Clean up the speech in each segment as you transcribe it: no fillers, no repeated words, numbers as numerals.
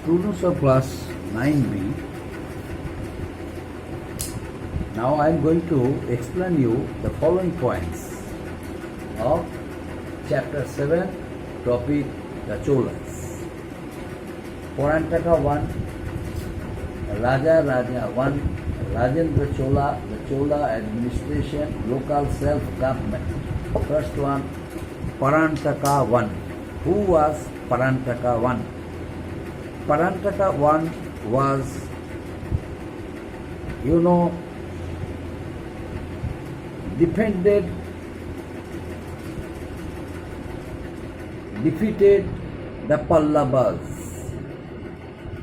Students of class 9B, now I am going to explain you the following points of chapter 7, topic the Cholas. Parantaka 1, Raja 1, Rajendra Chola, the Chola administration, local self-government. First one, Parantaka 1. Who was Parantaka 1? Parantaka 1 was, defeated the Pallavas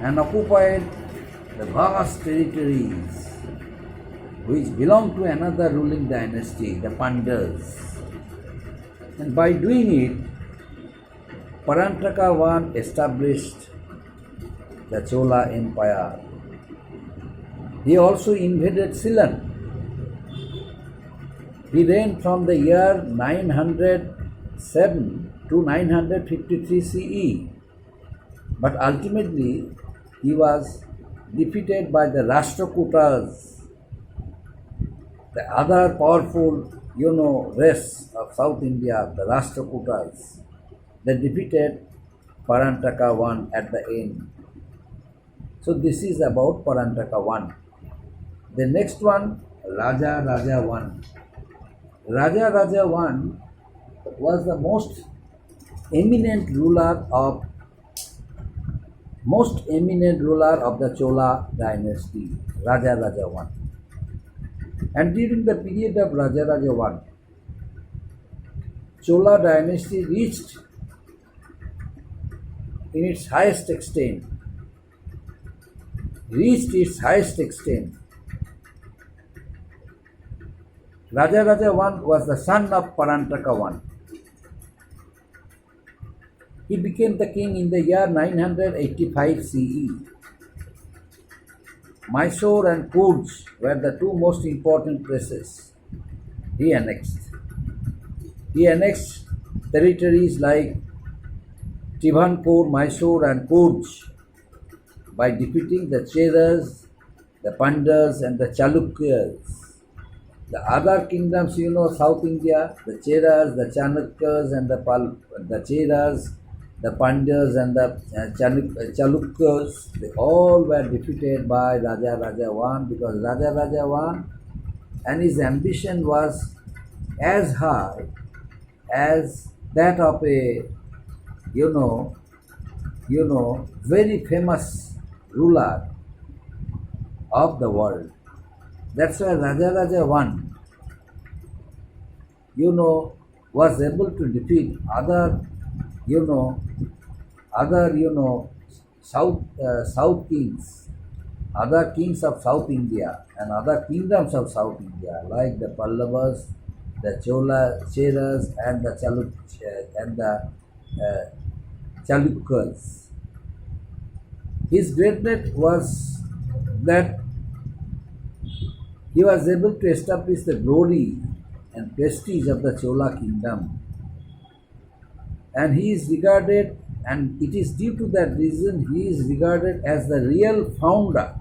and occupied the vast territories which belonged to another ruling dynasty, the Pandavas. And by doing it, Parantaka I established the Chola Empire. He also invaded Ceylon. He reigned from the year 907 to 953 CE. But ultimately, he was defeated by the Rashtrakutas, the other powerful, race of South India, the Rashtrakutas. They defeated Parantaka I at the end. So this is about Parantaka I. The next one, Raja I. Raja I was the most eminent ruler of the Chola dynasty, Raja I. And during the period of Raja I, Chola dynasty reached its highest extent. Raja I was the son of Parantaka I. He became the king in the year 985 CE. Mysore and Coorg were the two most important places he annexed. He annexed territories like Travancore, Mysore and Coorg by defeating the Cheras, the Pandavas and the Chalukyas. The other kingdoms, South India, the Cheras, the Chalukyas and the Cheras, the Pandavas and the Chalukyas, they all were defeated by Raja I because Raja I and his ambition was as high as that of a, very famous ruler of the world. That's why Raja I, was able to defeat other South kings, other kings of South India and other kingdoms of South India like the Pallavas, the Cheras and the Chalukyas. His greatness was that he was able to establish the glory and prestige of the Chola kingdom. And he is regarded, and it is due to that reason, he is regarded as the real founder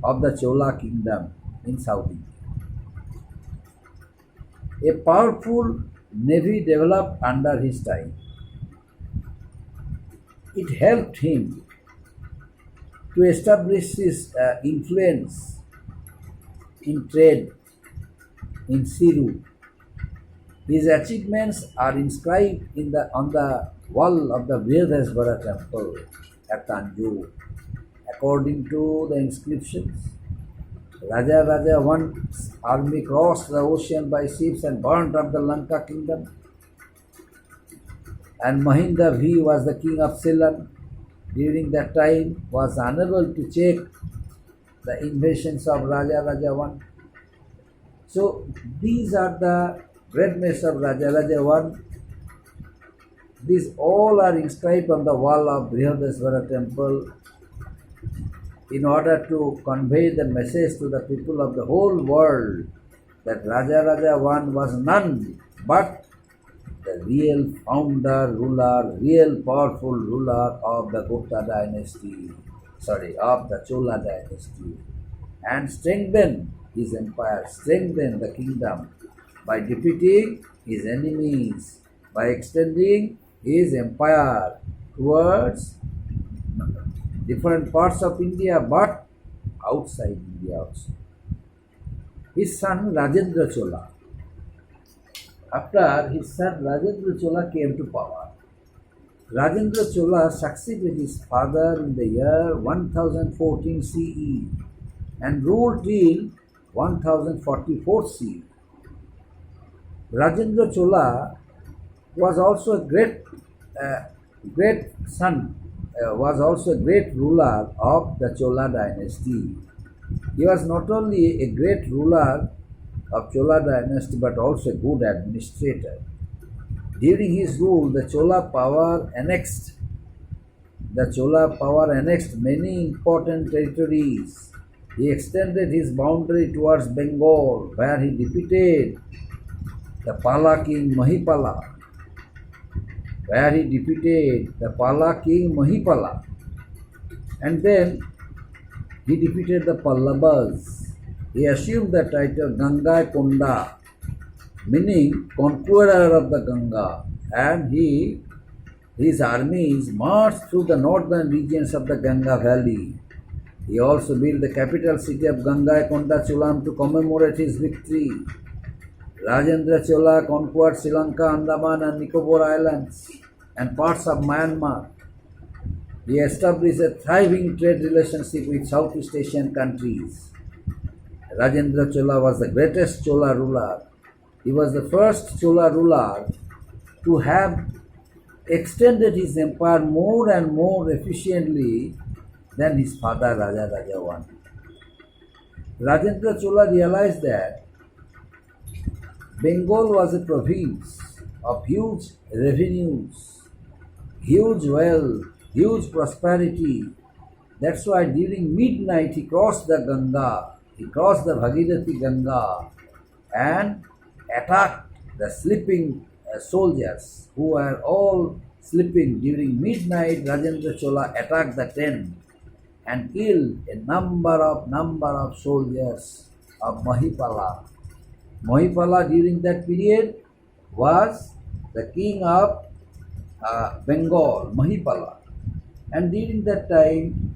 of the Chola kingdom in South India. A powerful navy developed under his time. It helped him to establish his influence in trade in Siru. His achievements are inscribed on the wall of the Brihadeshwara temple at Tanjore. According to the inscriptions, Raja I's army crossed the ocean by ships and burnt up the Lanka kingdom. And Mahinda V was the king of Ceylon. During that time, was unable to check the invasions of Raja I. So these are the greatness of Raja I. These all are inscribed on the wall of Brihadeshwara temple in order to convey the message to the people of the whole world that Raja I was none but the real founder, ruler, real powerful ruler of the Gupta dynasty, of the Chola dynasty, and strengthened his empire, strengthened the kingdom by defeating his enemies, by extending his empire towards different parts of India, but outside India also. His son Rajendra Chola, after his son Rajendra Chola came to power, Rajendra Chola succeeded his father in the year 1014 CE and ruled till 1044 CE. Rajendra Chola was also a great son, was also a great ruler of the Chola dynasty. He was not only a great ruler of Chola dynasty but also a good administrator. During his rule, the Chola power annexed many important territories. He extended his boundary towards Bengal, where he defeated the Pala king Mahipala, and then he defeated the Pallavas. He assumed the title Ganga Konda, meaning conqueror of the Ganga, and his armies marched through the northern regions of the Ganga valley. He also built the capital city of Ganga Konda Chulam to commemorate his victory. Rajendra Chola conquered Sri Lanka, Andaman and Nicobar Islands and parts of Myanmar. He established a thriving trade relationship with Southeast Asian countries. Rajendra Chola was the greatest Chola ruler. He was the first Chola ruler to have extended his empire more and more efficiently than his father Raja Raja I. Rajendra Chola realized that Bengal was a province of huge revenues, huge wealth, huge prosperity. That's why during midnight he crossed the Bhagirathi Ganga and attacked the sleeping soldiers who were all sleeping. During midnight, Rajendra Chola attacked the tent and killed a number of soldiers of Mahipala. Mahipala during that period was the king of Bengal, Mahipala. And during that time,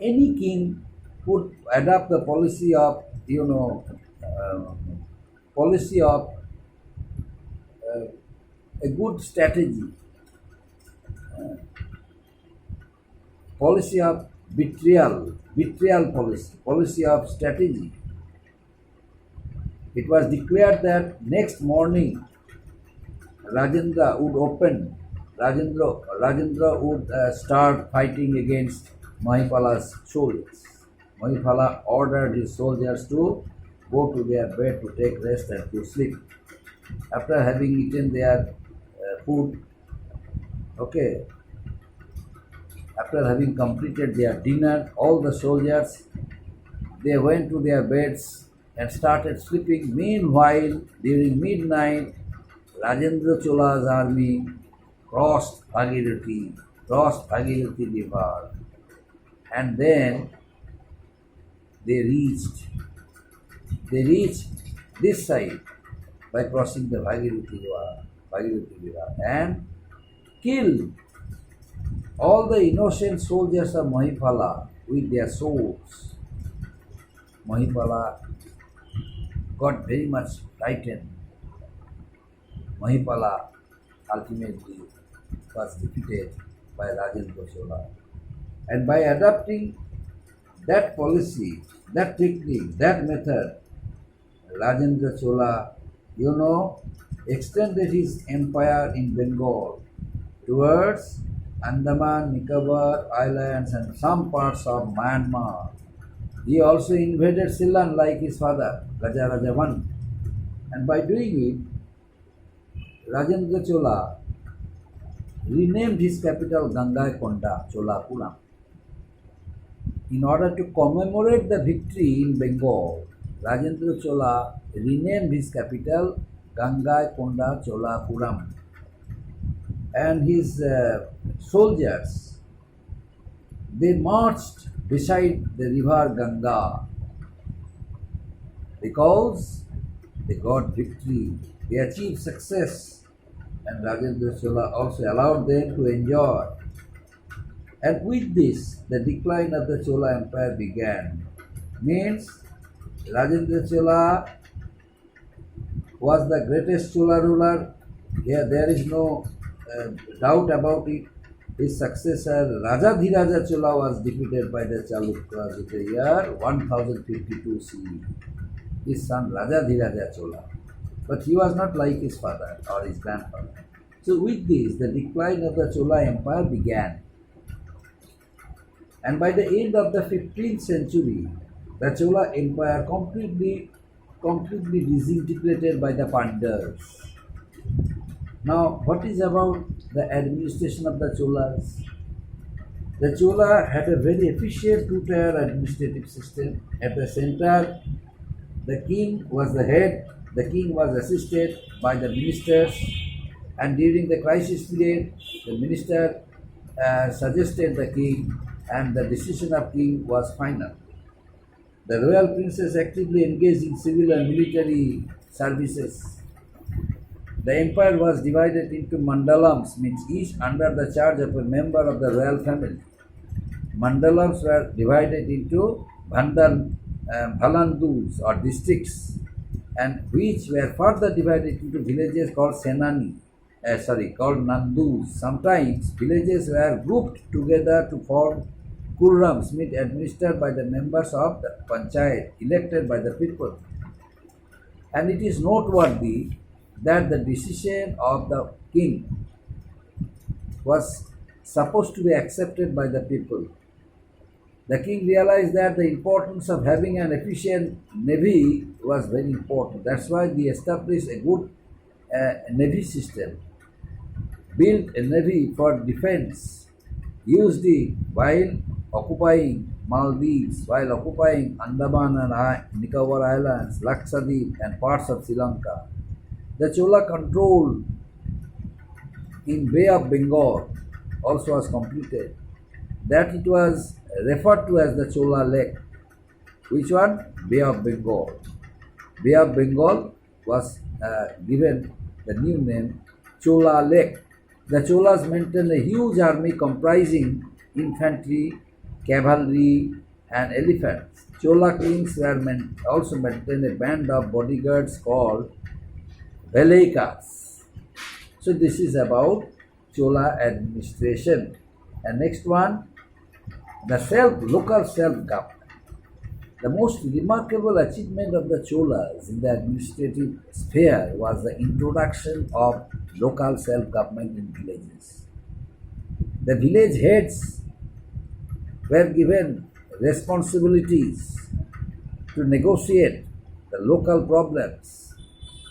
any king could adopt the policy of, a good strategy, policy of betrayal policy of strategy. It was declared that next morning Rajendra would start fighting against Mahipala's soldiers. Mahipala ordered his soldiers to go to their bed to take rest and to sleep. After having eaten their food, after having completed their dinner, all the soldiers, they went to their beds and started sleeping. Meanwhile, during midnight, Rajendra Chola's army crossed Bhagirathi River, and then they reached this side by crossing the Bhagirathi River and killed all the innocent soldiers of Mahipala with their swords. Mahipala got very much frightened. Mahipala ultimately was defeated by Rajendra Chola. And by adopting that policy, that technique, that method, Rajendra Chola, extended his empire in Bengal towards Andaman, Nicobar Islands and some parts of Myanmar. He also invaded Ceylon like his father, Raja Raja I. And by doing it, Rajendra Chola renamed his capital Ganga Konda, Cholapuram. in order to commemorate the victory in Bengal, Rajendra Chola renamed his capital Gangaikonda Cholapuram, and his soldiers, they marched beside the river Ganga because they got victory, they achieved success, and Rajendra Chola also allowed them to enjoy. And with this, the decline of the Chola Empire began. Means Rajendra Chola was the greatest Chola ruler. Here there is no doubt about it. His successor Rajadhiraja Chola was defeated by the Chalukyas in the year 1052 CE. His son Rajadhiraja Chola. But he was not like his father or his grandfather. So with this, the decline of the Chola Empire began. And by the end of the 15th century, the Chola Empire completely disintegrated by the Pandavas. Now, what is about the administration of the Cholas? The Chola had a very efficient two-tier administrative system. At the center, the king was the head, the king was assisted by the ministers, and during the crisis period, the minister suggested the king, and the decision of king was final. The royal princes actively engaged in civil and military services. The empire was divided into mandalams, means each under the charge of a member of the royal family. Mandalams were divided into bhalandus or districts, and which were further divided into villages called called nandus. Sometimes villages were grouped together to form kurrams, means administered by the members of the panchayat elected by the people. And it is noteworthy that the decision of the king was supposed to be accepted by the people. The king realized that the importance of having an efficient navy was very important. That's why he established a good navy system, built a navy for defense, used it while occupying Maldives, while occupying Andaman and Nicobar Islands, Lakshadweep and parts of Sri Lanka. The Chola control in Bay of Bengal also was completed. That it was referred to as the Chola Lake. Which one? Bay of Bengal. Bay of Bengal was given the new name Chola Lake. The Cholas maintained a huge army comprising infantry, cavalry and elephants. Chola kings were also maintained a band of bodyguards called Velaikas. So this is about Chola administration. And next one, the local self-government. The most remarkable achievement of the Cholas in the administrative sphere was the introduction of local self-government in villages. The village heads were given responsibilities to negotiate the local problems.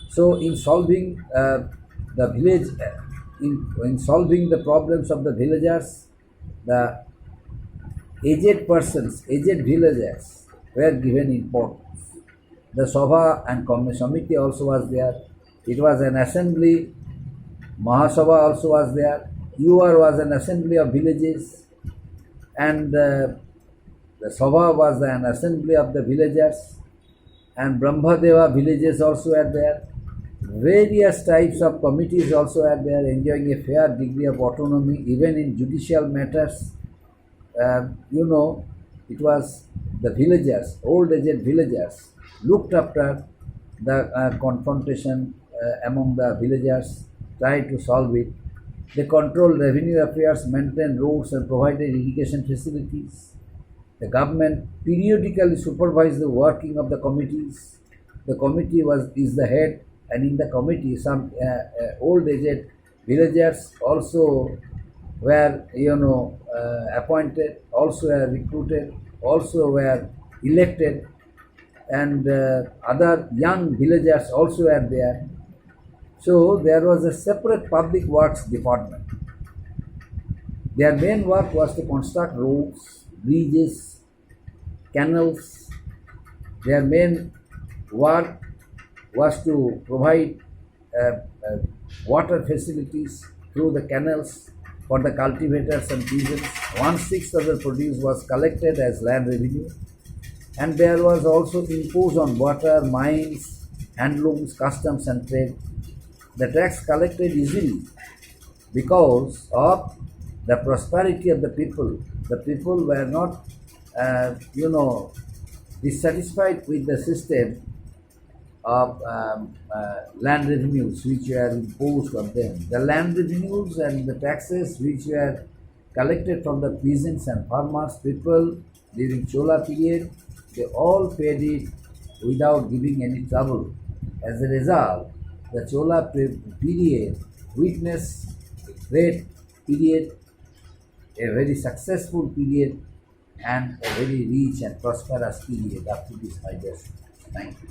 So, in solving in solving the problems of the villagers, the aged villagers were given importance. The Sabha and Committee also was there. It was an assembly. Mahasabha also was there. UR was an assembly of villages, and the Sabha was an assembly of the villagers, and Brahmadeva villages also were there. Various types of committees also are there, enjoying a fair degree of autonomy even in judicial matters. It was the villagers, old-aged villagers, looked after the confrontation among the villagers, tried to solve it. They controlled revenue affairs, maintained roads and provided irrigation facilities. The government periodically supervised the working of the committees. The committee is the head, and in the committee some old-aged villagers also were appointed, also were recruited, also were elected, and other young villagers also were there. So there was a separate public works department. Their main work was to construct roads, bridges, canals. Their main work was to provide water facilities through the canals for the cultivators and peasants. One-sixth of the produce was collected as land revenue, and there was also imposed on water, mines, handlooms, customs, and trade. The tax collected easily because of the prosperity of the people. The people were not, dissatisfied with the system of land revenues which were imposed on them. The land revenues and the taxes which were collected from the peasants and farmers, people during Chola period, they all paid it without giving any trouble. As a result, the Chola period witnessed great period, a very successful period, and a very rich and prosperous period up to this 5 years. Thank you.